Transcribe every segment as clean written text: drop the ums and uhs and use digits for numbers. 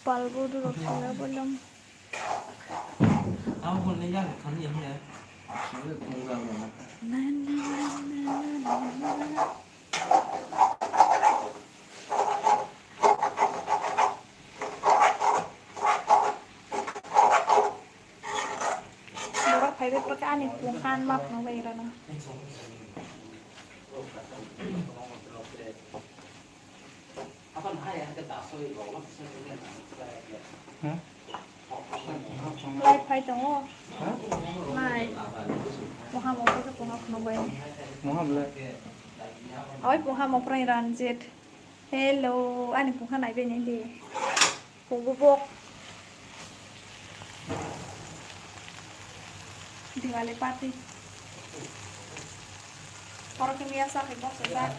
Palbu dulu saya belum. Aku pun lihat kan yang ni. Borok phải biết cái anh cuồng khan mập nó về rồi nè. Lại phải chồng lại một ham một cái cuồng học nó về. Mau hamle. Ôi cuồng ham một cái ran jet. Hello, anh cuồng khan này về nhanh đi. Cuồng bốc. Diwali party. Orang yang biasa heboh sedap.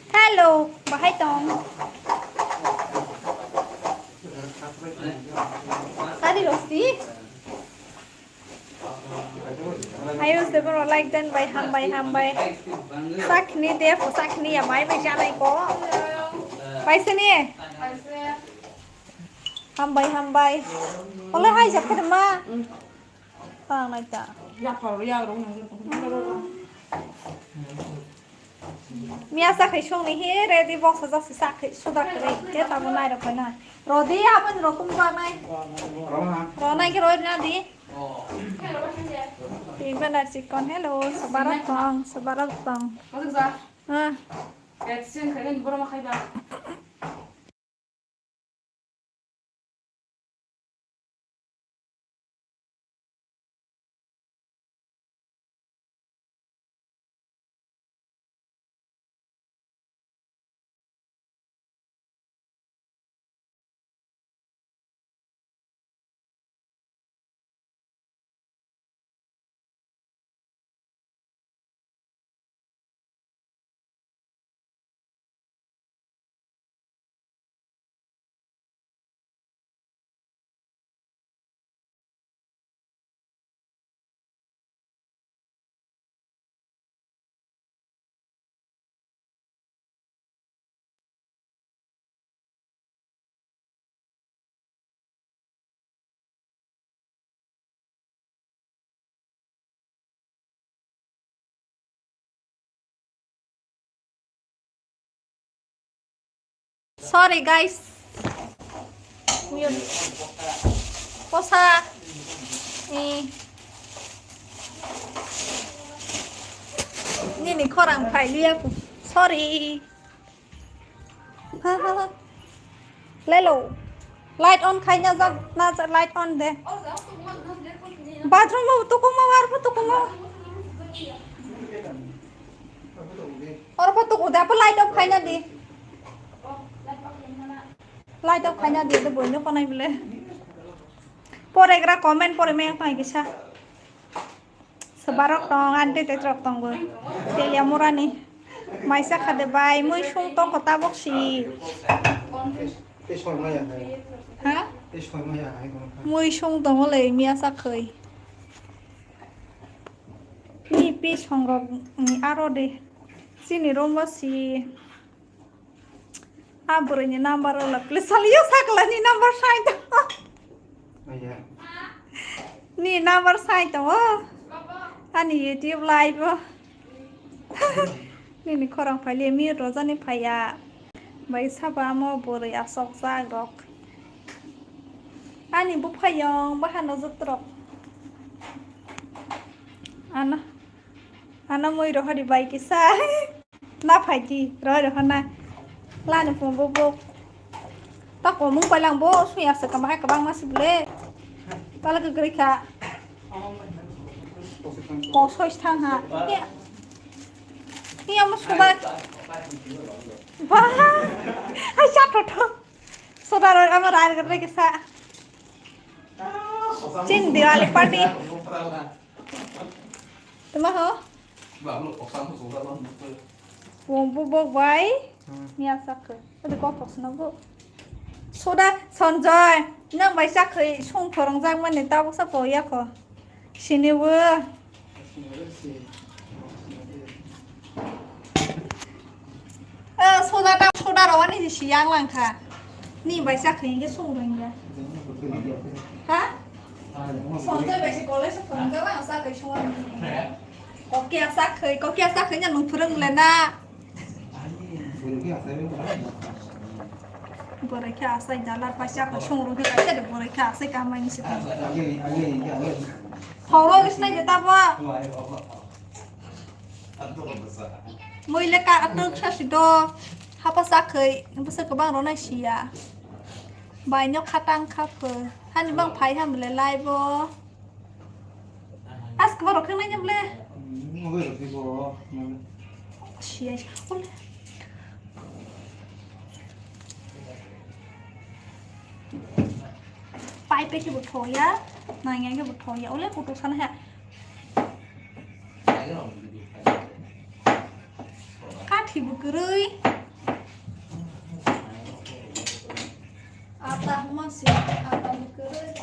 Hello, bahai tong. Tadi rosti. Ayo sebelum like dan by ham. Sak ni deh, sak ni ya mai mai jangan ikut. By sini. Hambai. Oleh hai siapa nama? Tang naik tak? Ya kalau ya orang Miasa khisong ni he ready box saja sisa sudah kering. Kita tahu naik apa naik. Rodi apa ni rotum apa naik? Naik ke rodi nanti. Ini nak cikon hello sebarat tong. Masuk sah. Ah. Kecil kalian baru makan dah. Sorry guys. Mute. Posa. Ini korang phải lihat. Sorry. Lelo. Light on kayaknya na light on deh. Bathroom mau tukung mau apa tukung mau? Orang apa tukung? Apa light off kayaknya di? Light up kayaknya dia tu boleh kau naik boleh. Pore kira komen pore me yang pakai kisah. Sebarok tong ante tetrok tong gue. Telia murah nih. Maisa kade bay, mui shung tong kota boksi. Hah? Mui shung tong oleh miasa koi. Ni pis hongrok ni aro deh. Sini rombo si. Aburnya number olah, please saliyo sakla ni number sign tu. Ni number sign tu, ani YouTube live. Ni korang payah mi roza ni payah. Baik siapa mau beri asok sagok. Ani bu payang bahan roza teruk. Ana mau iroh di baik kisah. Na payah, roh na. Lan pun bobok. Tak kau mung palang bo, suya sekamah kabang masih boleh. Kalau ke gerika, kau sois tang ha. Iya masuk bak. Bah, aja toto. Saudara amar air gerika sa. Cin Diwali party. Tuma ho? Wong bobok bay. Miasa ke, ada kotor senago. Sudah sonjoy, nang baisa ke, sung korang jang mana tahu siapa ya ko. Sini bu. thì xì yang lăng khả nì bài sắc hình cái sung rồi nhỉ hả xong tới bài sẽ có lấy sắc phần các bạn sắc cái sung có kia sắc khơi nhận mừng phượng lên à bữa nay kia say đã là bài sắc cái sung rồi cái sẽ được bữa nay kia say cam anh sẽ hầu rồi cái này ta ba mới lấy cả nước sát xịt đồ hấp sắc khơi nhưng bây giờ các bạn nói này xì à bài nhóc khát tăng khát phở hắn băng phái ham lấy lại vô ask vào cái này nhầm lên xì ôi bài pe cái bột thổi á này nghe cái bột thổi á ôi bột sắn hả cắt thì bột cười ata masih ata cười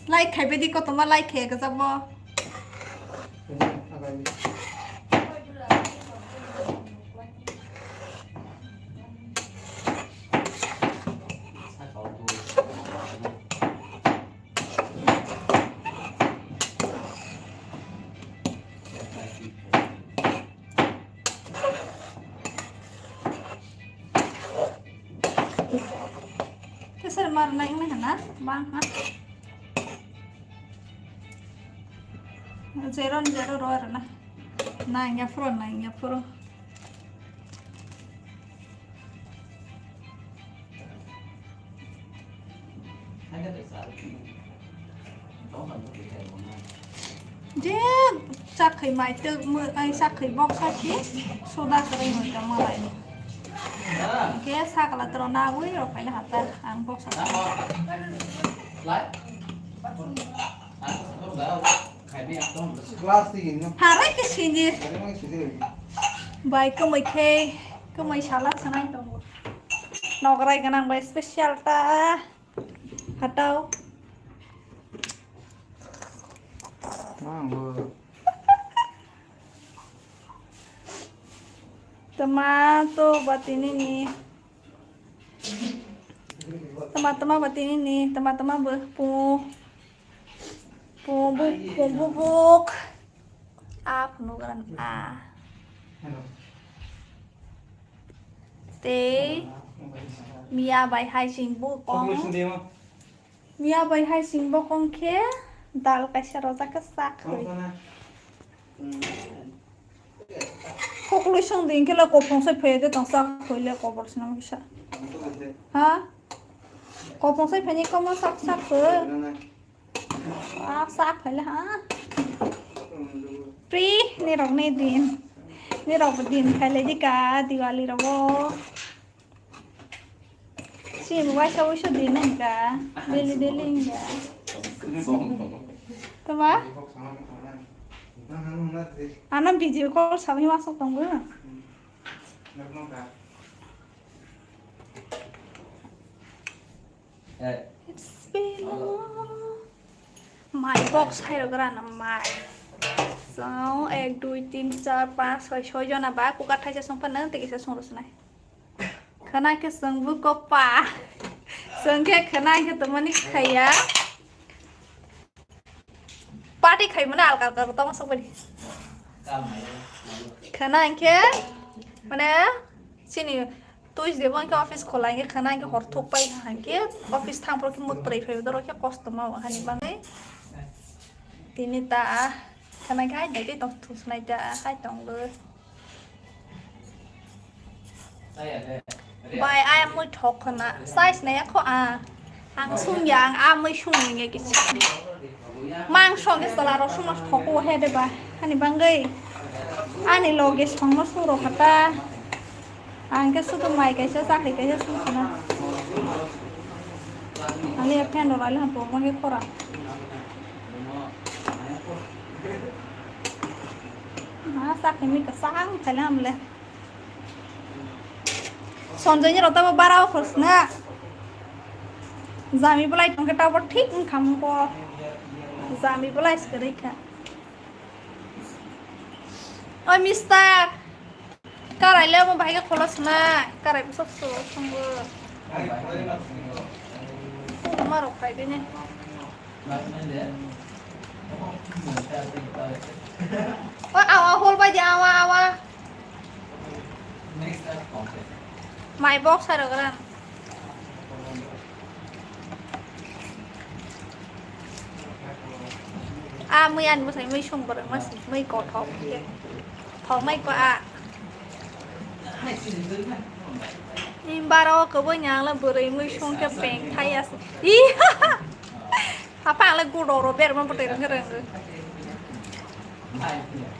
like khai be di ko toma like khai ka jabo Saya marah ini kan, bang, zero roar na, nine ya pro. Dia sak khai mai tu mưa ai sak khai bọc sak chi, soda kering hồi cả mưa lại. Cái sak là tròn na vui rồi phải là hạt ta ăn bọc sak. Hari ke sini. Baik ke mai salat sana itu. Nograi kanang baik spesial ta. Atau tomato buat ini nih. Teman-teman buat ini nih, teman-teman bubuk A penugaran A T Mia bài hai sinh bố con Mia bài hai sinh bố con kia dal cái xe rosa cái xác rồi conclusion din cái là cô phong sẽ phê cái tầng xác rồi là cô bảo xin làm cái sao hả cô phong sẽ phê như có mất xác rồi xác phải là hả Pri ni rong ni din khai lấy đi cả Diwali rồi vô xin một sao din này cả daily cả tao ba anh video call sao mà sao tông bữa it's been my box hay là cái nào my 6 1 2 3 4 5 6 জন আবা cooker খাইছে সম্পন্ন তে কিসে সংরস নাই খানা কে সংবু কপা संगे खाना के तमनी खाया पार्टी खाइ माने अलगा अलगा बतामा सबैले खाना के माने सिनी तुज देबो के ऑफिस खोलांगे खाना के हर थोक पाइ हांके ऑफिस थाम पर के मुत परै फै दरो के कस्टमर हानि बाङै तिनी ता खाना खाइ दै त थुसनाइ ता खाइ तंगलो bài ai mới thọc hả size này có ăn sung yang mới sung như cái mang xong cái salad đó sung nó thọc qua hết đấy bà anh ấy băng gầy anh ấy lo cái xong nó sung rồi ta ăn cái sung tôm mày cái sơ sắc thì cái sơ sung nữa anh ấy phen đồ lại là bộ con cái cora masak ini kesang Thailand le sonjanya rata barau khosna jami belai tong kita ber ঠিক খামকো jami belai sekerika oi mister karai le mo bahai ka kholos na karai sok so songbo maro khai bene oi awa hol bai ja awa my box hay rồi các bạn mới ăn mới thấy mới xong bật mới có thòng kia thòng mấy quả nhưng ba đâu có bữa nhà là bữa đấy mới xong cho bèn thay à ý apa là gue đồ robert mà bật cái rồi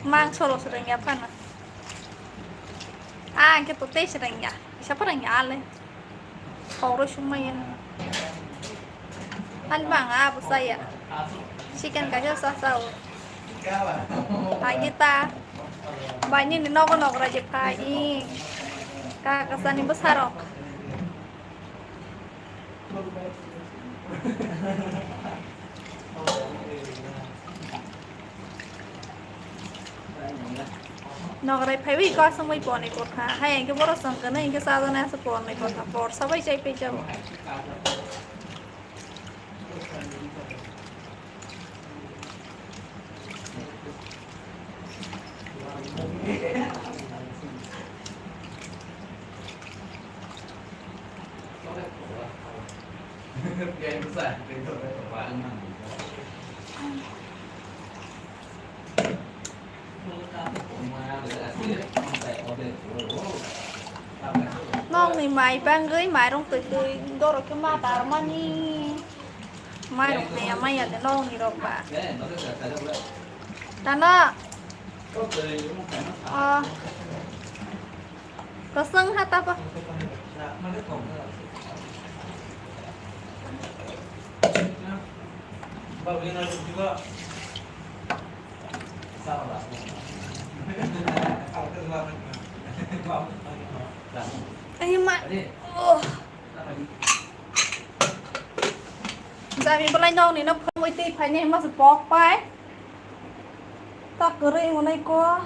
mang solo sering apa na cái tổ tết sering ya siapa yang nyale kalau cuma ya kan bang apa saya chicken kasih sasau kita banyak di nok raja kai kesan ibu sarok nó cái phải vì có xong mới bỏ này cột hả hay anh cái bớt xong cái này cái sao đó nè sẽ bỏ này cột hả bỏ sao vậy chạy bây giờ ngon thì mày ban gửi mày trong từ đôi rồi cái ma tà mà ni mai đồng nè mai giờ thì ngon thì đâu bà ta nó có sưng hả ta ba anh mà giờ mình bên nông thì nó không mới tì phải nên mà sẽ bóc phải ta cứ riêng ở đây có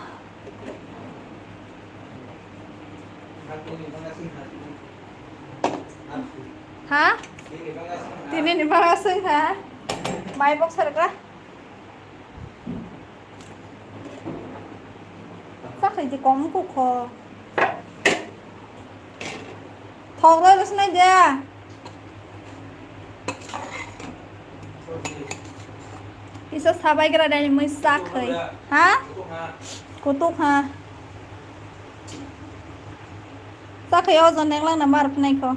hả thì nên ba xưng hả mày bóc sao được á chắc thì chỉ có một cục hồ thòng rồi cái này ra bisa sabai kira dari mesak hả kutuk ha sak yo zon yang lang namar pnai ko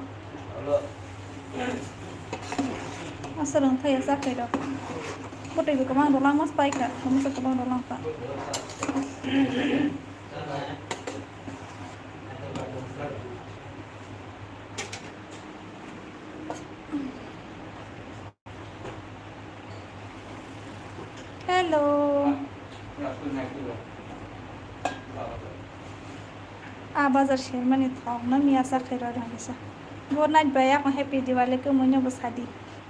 asarang thai sak kai do bote bi kamang dolang mas pai ka kamu sa kamang dolang pa hello bazar share mani thong na miya sa khaira rahi sa good night bhaiya ko happy diwali ko munyo basadi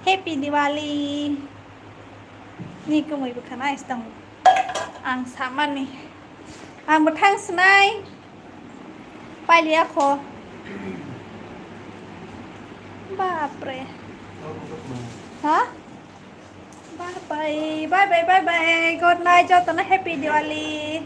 happy diwali ni ko moi bukhana istang ang saman ni ang bathang snai pai lia kho bapre ha bye good night cho tao nó happy Diwali